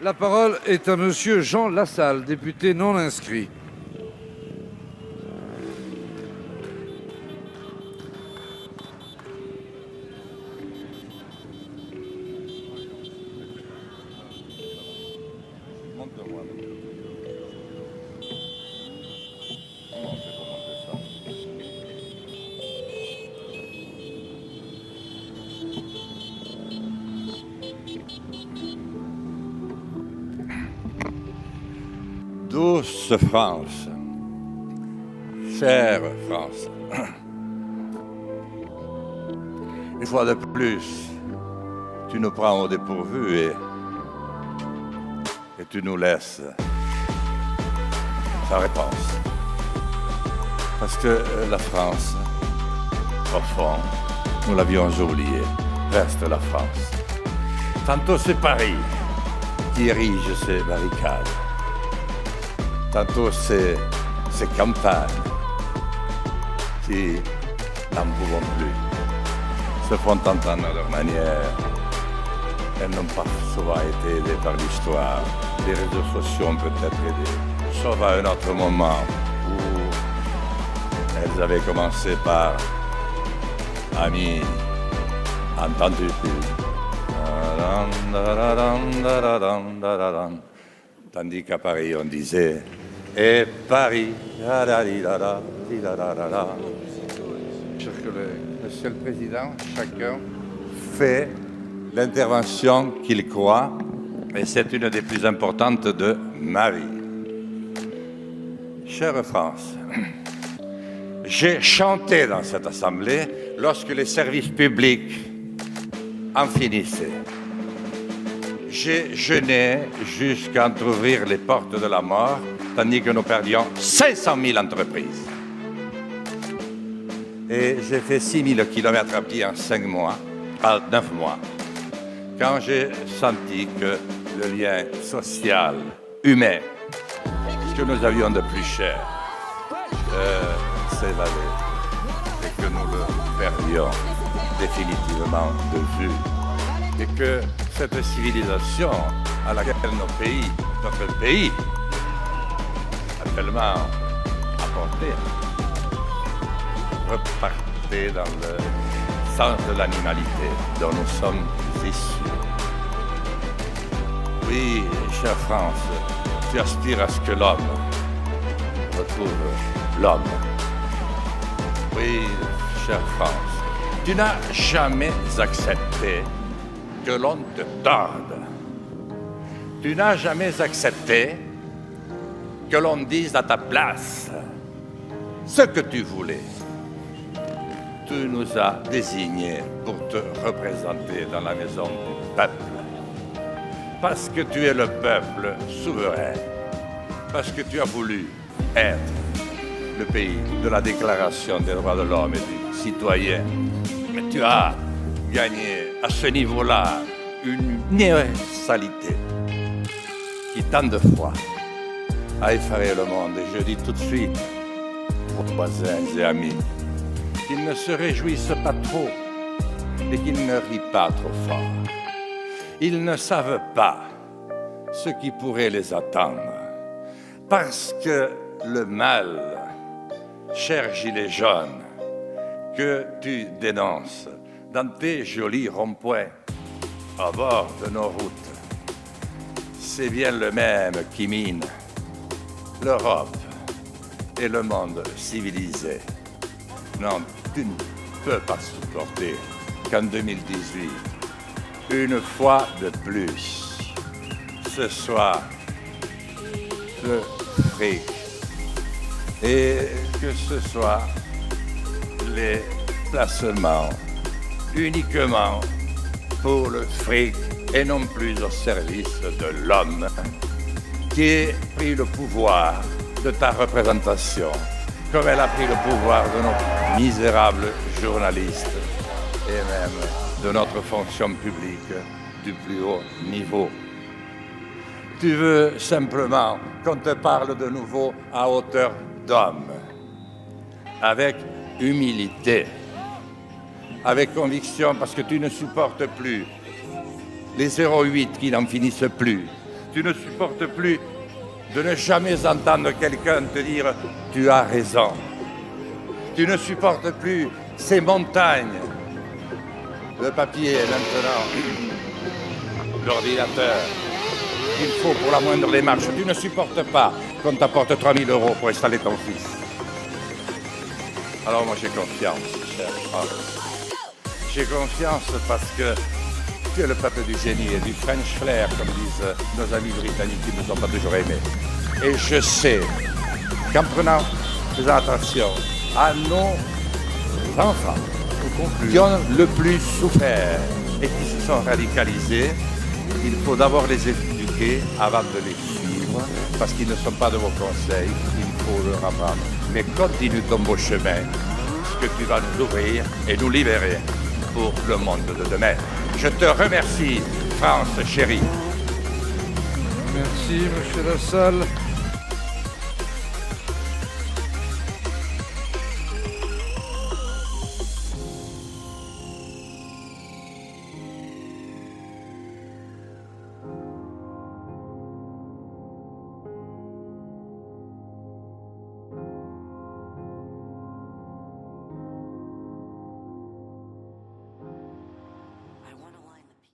La parole est à Monsieur Jean Lassalle, député non inscrit. Douce France, chère France, une fois de plus, tu nous prends au dépourvu et tu nous laisses sans réponse. Parce que la France, au fond, nous l'avions oublié, reste la France. Tantôt c'est Paris qui érige ses barricades. Tantôt ces campagnes qui n'en pouvons plus se font entendre à leur manière. Elles n'ont pas souvent été aidées par l'histoire. Les réseaux sociaux ont peut-être aidé, sauf à un autre moment où elles avaient commencé par amis entendus. Tandis qu'à Paris on disait et Paris, Chers collègues, Monsieur le Président, chacun fait l'intervention qu'il croit, et c'est une des plus importantes de ma vie. Chère France, j'ai chanté dans cette assemblée lorsque les services publics en finissaient. J'ai jeûné jusqu'à entrouvrir les portes de la mort, tandis que nous perdions 500 000 entreprises. Et j'ai fait 6 000 kilomètres à pied en 9 mois, quand j'ai senti que le lien social, humain, que nous avions de plus cher, s'évadait et que nous le perdions définitivement de vue. Et que cette civilisation à laquelle notre pays a tellement apporté, repartait dans le sens de l'animalité dont nous sommes issus. Oui, chère France, tu aspires à ce que l'homme retrouve l'homme. Oui, chère France, tu n'as jamais accepté que l'on te torde. Tu n'as jamais accepté que l'on dise à ta place ce que tu voulais. Tu nous as désignés pour te représenter dans la maison du peuple. Parce que tu es le peuple souverain. Parce que tu as voulu être le pays de la Déclaration des droits de l'homme et du citoyen. Mais tu as gagné à ce niveau-là une universalité qui tant de fois a effaré le monde. Et je dis tout de suite aux voisins et amis qu'ils ne se réjouissent pas trop et qu'ils ne rient pas trop fort. Ils ne savent pas ce qui pourrait les attendre. Parce que le mal, cher gilet jaune, que tu dénonces dans tes jolis ronds-points à bord de nos routes, c'est bien le même qui mine l'Europe et le monde civilisé. Non, tu ne peux pas supporter qu'en 2018, une fois de plus, ce soit le fric et que ce soit les placements uniquement pour le fric et non plus au service de l'homme qui ait pris le pouvoir de ta représentation, comme elle a pris le pouvoir de nos misérables journalistes et même de notre fonction publique du plus haut niveau. Tu veux simplement qu'on te parle de nouveau à hauteur d'homme, avec humilité, avec conviction, parce que tu ne supportes plus les 08 qui n'en finissent plus, Tu ne supportes plus de ne jamais entendre quelqu'un te dire « tu as raison ». Tu ne supportes plus ces montagnes. Le papier est maintenant l'ordinateur qu'il faut pour la moindre démarche. Tu ne supportes pas qu'on t'apporte 3 000 € pour installer ton fils. Alors moi j'ai confiance, cher France. J'ai confiance parce que tu es le peuple du génie et du French flair, comme disent nos amis britanniques qui nous ont pas toujours aimés. Et je sais qu'en faisant attention à nos enfants qui ont le plus souffert et qui se sont radicalisés, il faut d'abord les éduquer avant de les suivre, parce qu'ils ne sont pas de vos conseils, il faut leur apprendre. Mais continue ton beau chemin, ce que tu vas nous ouvrir et nous libérer pour le monde de demain. Je te remercie, France chérie. Merci, monsieur Lassalle.